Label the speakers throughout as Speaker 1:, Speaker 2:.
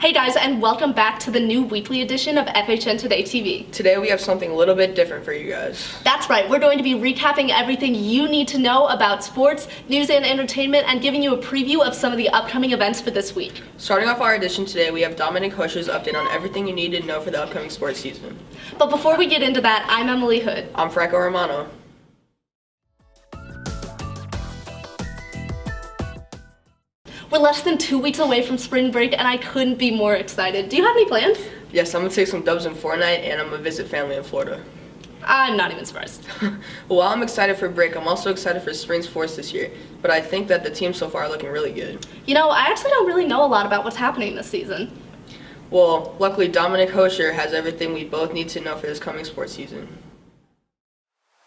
Speaker 1: Hey guys, and welcome back to the new weekly edition of FHNtoday TV.
Speaker 2: Today we have something a little bit different for you guys.
Speaker 1: That's right, we're going to be recapping everything you need to know about sports, news, and entertainment, and giving you a preview of some of the upcoming events for this week.
Speaker 2: Starting off our edition today, we have Dominic Hosher's update on everything you need to know for the upcoming sports season.
Speaker 1: But before we get into that, I'm Emily Hood.
Speaker 2: I'm Franco Romano.
Speaker 1: We're less than 2 weeks away from spring break, and I couldn't be more excited. Do you have any plans?
Speaker 2: Yes, I'm going to take some dubs in Fortnite, and I'm going to visit family in Florida.
Speaker 1: I'm not even surprised.
Speaker 2: Well, while I'm excited for break, I'm also excited for spring sports this year, but I think that the teams so far are looking really good.
Speaker 1: You know, I actually don't really know a lot about what's happening this season.
Speaker 2: Well, luckily Dominic Hosher has everything we both need to know for this coming sports season.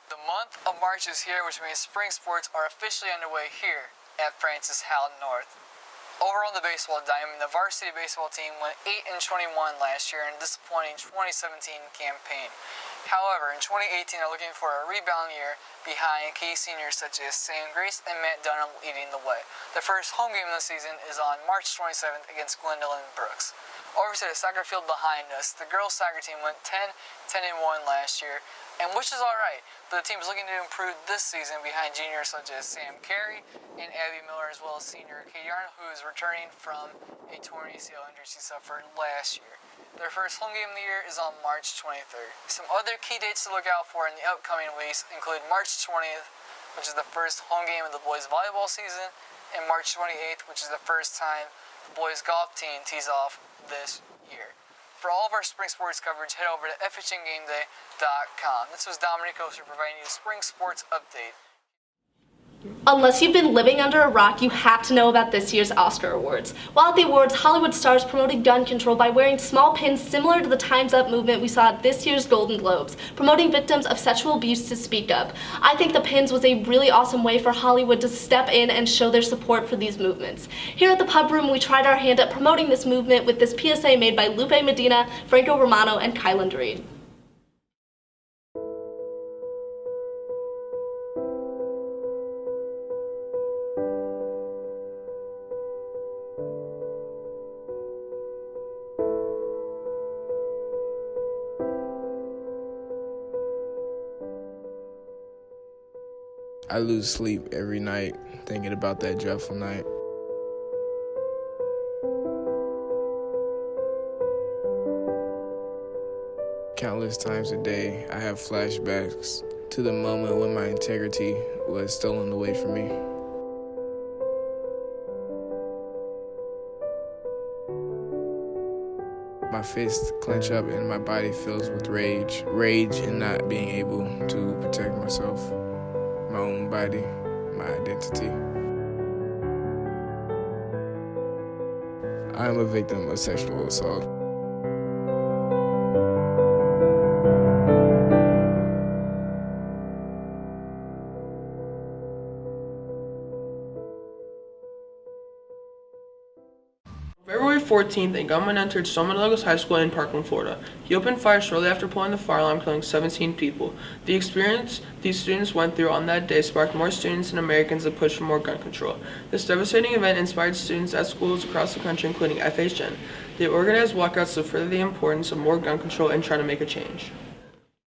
Speaker 3: The month of March is here, which means spring sports are officially underway here at Francis Howell North. Over on the baseball diamond, the varsity baseball team went 8-21 last year in a disappointing 2017 campaign. However, in 2018, they're looking for a rebound year behind key seniors such as Sam Grace and Matt Dunham leading the way. The first home game of the season is on March 27th against Gwendolyn Brooks. Over to the soccer field behind us, the girls soccer team went 10-1 last year, and which is alright, but the team is looking to improve this season behind juniors such as Sam Carey and Abby Miller, as well as senior Katie Arnold, who is returning from a torn ACL injury she suffered last year. Their first home game of the year is on March 23rd. Some other key dates to look out for in the upcoming weeks include March 20th, which is the first home game of the boys volleyball season, and March 28th, which is the first time the boys golf team tees off this year. For all of our spring sports coverage, head over to FHNgameday.com. This was Dominic Hosher providing you a spring sports update.
Speaker 1: Unless you've been living under a rock, you have to know about this year's Oscar Awards. While at the awards, Hollywood stars promoted gun control by wearing small pins similar to the Time's Up movement we saw at this year's Golden Globes, promoting victims of sexual abuse to speak up. I think the pins was a really awesome way for Hollywood to step in and show their support for these movements. Here at the Pub Room, we tried our hand at promoting this movement with this PSA made by Lupe Medina, Franco Romano, and Kylan Reed.
Speaker 4: I lose sleep every night thinking about that dreadful night. Countless times a day, I have flashbacks to the moment when my integrity was stolen away from me. My fists clench up and my body fills with rage. Rage in not being able to protect myself, my own body, my identity. I am a victim of sexual assault.
Speaker 2: February 14th, a gunman entered Stoneman Douglas High School in Parkland, Florida. He opened fire shortly after pulling the fire alarm, killing 17 people. The experience these students went through on that day sparked more students and Americans to push for more gun control. This devastating event inspired students at schools across the country, including FHN. They organized walkouts to further the importance of more gun control and try to make a change.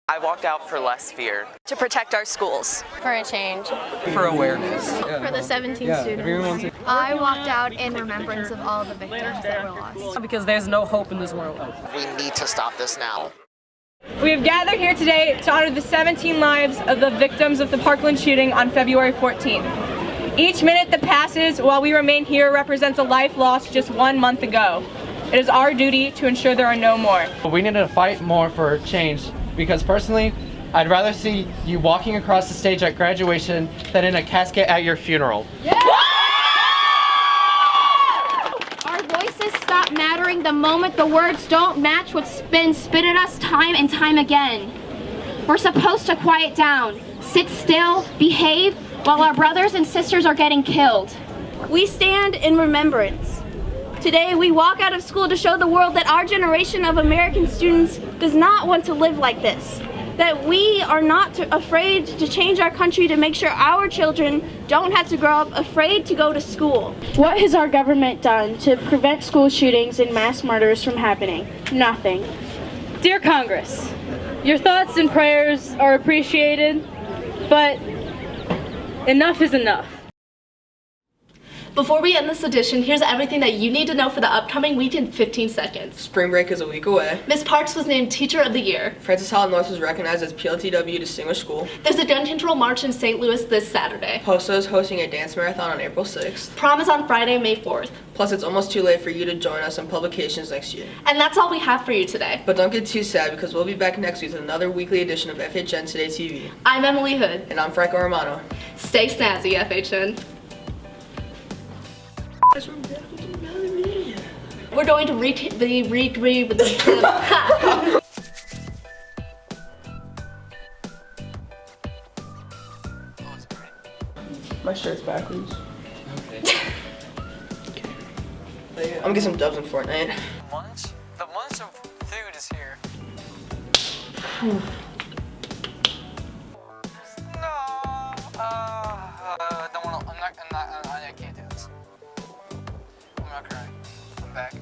Speaker 5: I walked out for less fear.
Speaker 6: To protect our schools.
Speaker 7: For a change.
Speaker 3: For awareness.
Speaker 7: For the 17 students.
Speaker 8: I walked out in remembrance of all the victims that were lost.
Speaker 9: Because there's no hope in this world.
Speaker 5: We need to stop this now.
Speaker 9: We have gathered here today to honor the 17 lives of the victims of the Parkland shooting on February 14th. Each minute that passes while we remain here represents a life lost just 1 month ago. It is our duty to ensure there are no more.
Speaker 10: We need to fight more for change, because personally, I'd rather see you walking across the stage at graduation than in a casket at your funeral.
Speaker 8: Yeah! Our voices stop mattering the moment the words don't match what's been spit at us time and time again. We're supposed to quiet down, sit still, behave, while our brothers and sisters are getting killed.
Speaker 6: We stand in remembrance. Today, we walk out of school to show the world that our generation of American students does not want to live like this. that we are not afraid to change our country to make sure our children don't have to grow up afraid to go to school.
Speaker 11: What has our government done to prevent school shootings and mass murders from happening? Nothing.
Speaker 12: Dear Congress, your thoughts and prayers are appreciated, but enough is enough.
Speaker 1: Before we end this edition, here's everything that you need to know for the upcoming week in 15 seconds.
Speaker 2: Spring break is a week away.
Speaker 1: Miss Parks was named Teacher of the Year.
Speaker 2: Francis Howell North was recognized as PLTW Distinguished School.
Speaker 1: There's a gun control march in St. Louis this Saturday.
Speaker 2: HOSA is hosting a dance marathon on April 6th.
Speaker 1: Prom is on Friday, May 4th.
Speaker 2: Plus, it's almost too late for you to join us on publications next year.
Speaker 1: And that's all we have for you today.
Speaker 2: But don't get too sad because we'll be back next week with another weekly edition of FHNtoday TV.
Speaker 1: I'm Emily Hood.
Speaker 2: And I'm Franco Romano.
Speaker 1: Stay snazzy, FHN. We're going to
Speaker 2: My shirt's backwards. Okay. I'm gonna get some dubs in Fortnite.
Speaker 3: The munch of food is here. No. I can't do this. I'm not crying. I'm back.